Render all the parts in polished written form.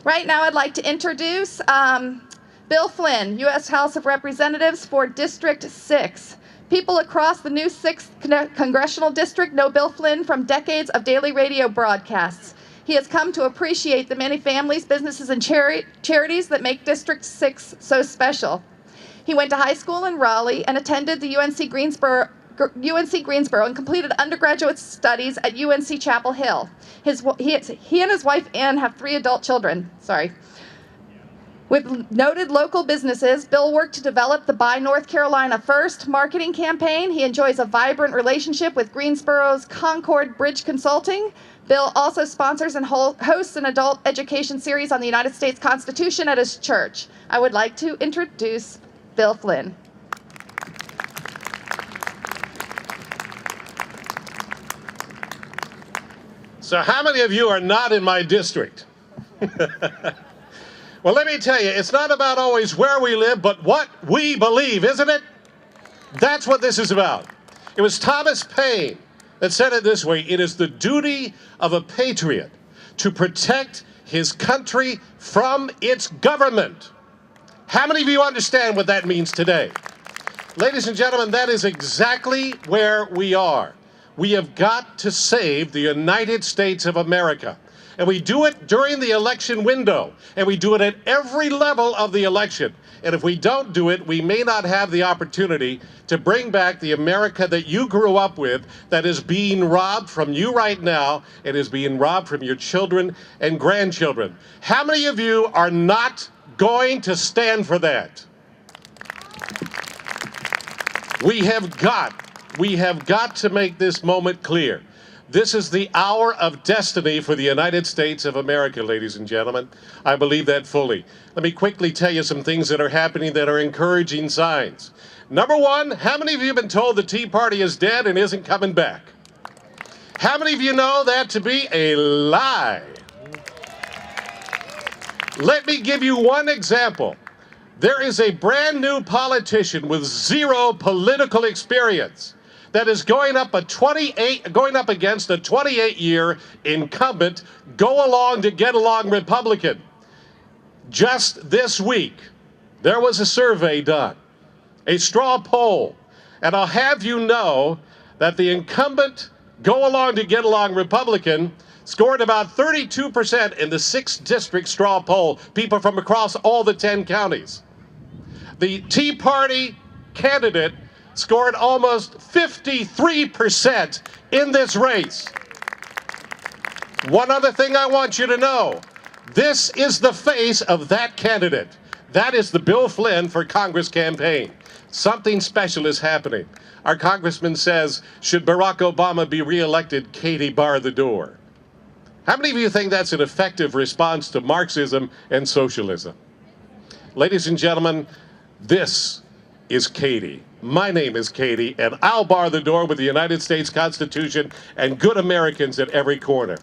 Right now, I'd like to introduce Bill Flynn, U.S. House of Representatives for District 6. People across the new 6th Congressional District know Bill Flynn from decades of daily radio broadcasts. He has come to appreciate the many families, businesses, and charities that make District 6 so special. He went to high school in Raleigh and attended the UNC Greensboro and completed undergraduate studies at UNC Chapel Hill. He and his wife Ann have 3 adult children. With noted local businesses, Bill worked to develop the Buy North Carolina First marketing campaign. He enjoys a vibrant relationship with Greensboro's Concord Bridge Consulting. Bill also sponsors and hosts an adult education series on the United States Constitution at his church. I would like to introduce Bill Flynn. So how many of you are not in my district? Well, let me tell you, it's not about always where we live, but what we believe, isn't it? That's what this is about. It was Thomas Paine that said it this way: it is the duty of a patriot to protect his country from its government. How many of you understand what that means today? Ladies and gentlemen, that is exactly where we are. We have got to save the United States of America. And we do it during the election window. And we do it at every level of the election. And if we don't do it, we may not have the opportunity to bring back the America that you grew up with, that is being robbed from you right now. It is being robbed from your children and grandchildren. How many of you are not going to stand for that? We have got to make this moment clear. This is the hour of destiny for the United States of America, ladies and gentlemen. I believe that fully. Let me quickly tell you some things that are happening that are encouraging signs. Number one, how many of you have been told the Tea Party is dead and isn't coming back? How many of you know that to be a lie? Let me give you one example. There is a brand new politician with 0 political experience that is going up against a 28-year incumbent, go-along-to-get-along Republican. Just this week, there was a survey done, a straw poll, and I'll have you know that the incumbent, go-along-to-get-along Republican scored about 32% in the 6th district straw poll, people from across all the 10 counties. The Tea Party candidate scored almost 53% in this race. One other thing I want you to know, this is the face of that candidate. That is the Bill Flynn for Congress campaign. Something special is happening. Our congressman says, should Barack Obama be reelected, Katie bar the door. How many of you think that's an effective response to Marxism and socialism? Ladies and gentlemen, this is Katie. My name is Katie, and I'll bar the door with the United States Constitution and good Americans at every corner.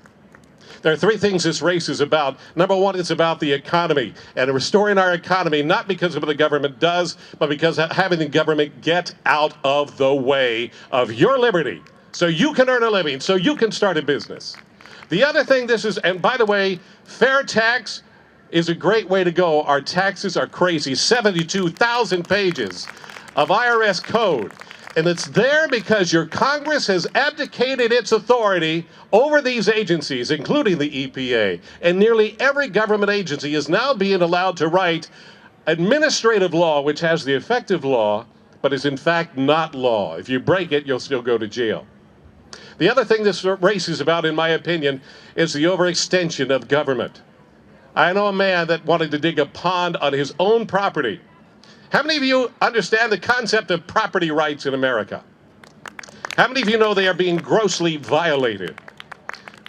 There are 3 things this race is about. Number one, it's about the economy and restoring our economy, not because of what the government does, but because of having the government get out of the way of your liberty so you can earn a living, so you can start a business. The other thing this is, and by the way, fair tax is a great way to go. Our taxes are crazy, 72,000 pages of IRS code. And it's there because your Congress has abdicated its authority over these agencies, including the EPA. And nearly every government agency is now being allowed to write administrative law, which has the effect of law, but is in fact not law. If you break it, you'll still go to jail. The other thing this race is about, in my opinion, is the overextension of government. I know a man that wanted to dig a pond on his own property. How many of you understand the concept of property rights in America? How many of you know they are being grossly violated?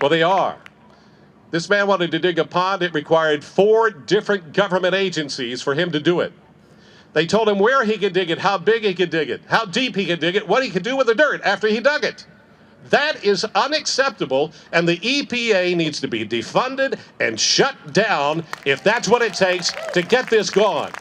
Well, they are. This man wanted to dig a pond. It required 4 different government agencies for him to do it. They told him where he could dig it, how big he could dig it, how deep he could dig it, what he could do with the dirt after he dug it. That is unacceptable, and the EPA needs to be defunded and shut down if that's what it takes to get this gone.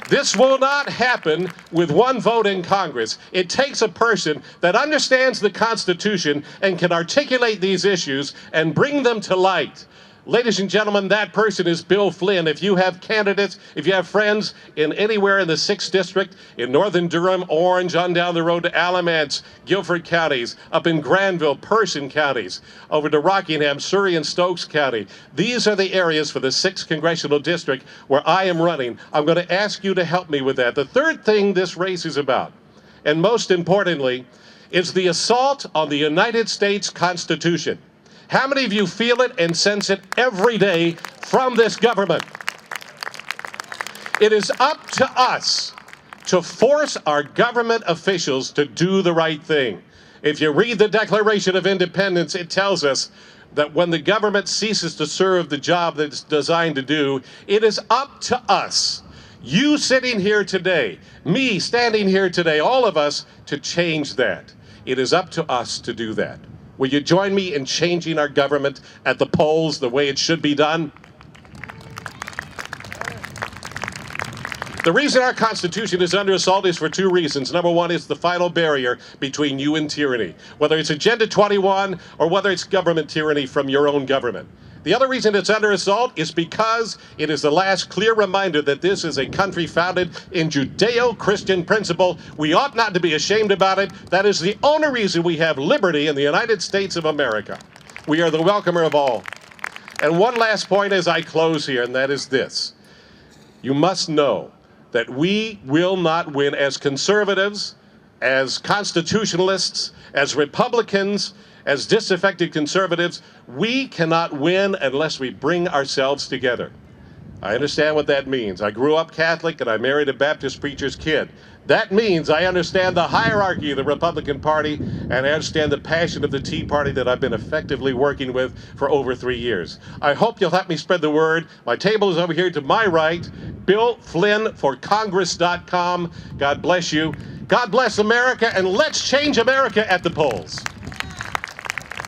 This will not happen with one vote in Congress. It takes a person that understands the Constitution and can articulate these issues and bring them to light. Ladies and gentlemen, that person is Bill Flynn. If you have candidates, if you have friends in anywhere in the 6th District, in northern Durham, Orange, on down the road to Alamance, Guilford counties, up in Granville, Person counties, over to Rockingham, Surrey, and Stokes County, these are the areas for the 6th Congressional District where I am running. I'm going to ask you to help me with that. The third thing this race is about, and most importantly, is the assault on the United States Constitution. How many of you feel it and sense it every day from this government? It is up to us to force our government officials to do the right thing. If you read the Declaration of Independence, it tells us that when the government ceases to serve the job that it's designed to do, it is up to us, you sitting here today, me standing here today, all of us, to change that. It is up to us to do that. Will you join me in changing our government at the polls the way it should be done? The reason our Constitution is under assault is for two reasons. Number one is the final barrier between you and tyranny, whether it's Agenda 21 or whether it's government tyranny from your own government. The other reason it's under assault is because it is the last clear reminder that this is a country founded in Judeo-Christian principle. We ought not to be ashamed about it. That is the only reason we have liberty in the United States of America. We are the welcomer of all. And one last point as I close here, and that is this. You must know that we will not win as conservatives, as constitutionalists, as Republicans, as disaffected conservatives. We cannot win unless we bring ourselves together. I understand what that means. I grew up Catholic and I married a Baptist preacher's kid. That means I understand the hierarchy of the Republican Party and I understand the passion of the Tea Party that I've been effectively working with for over 3 years. I hope you'll help me spread the word. My table is over here to my right. Bill Flynn for Congress.com. God bless you. God bless America, and let's change America at the polls.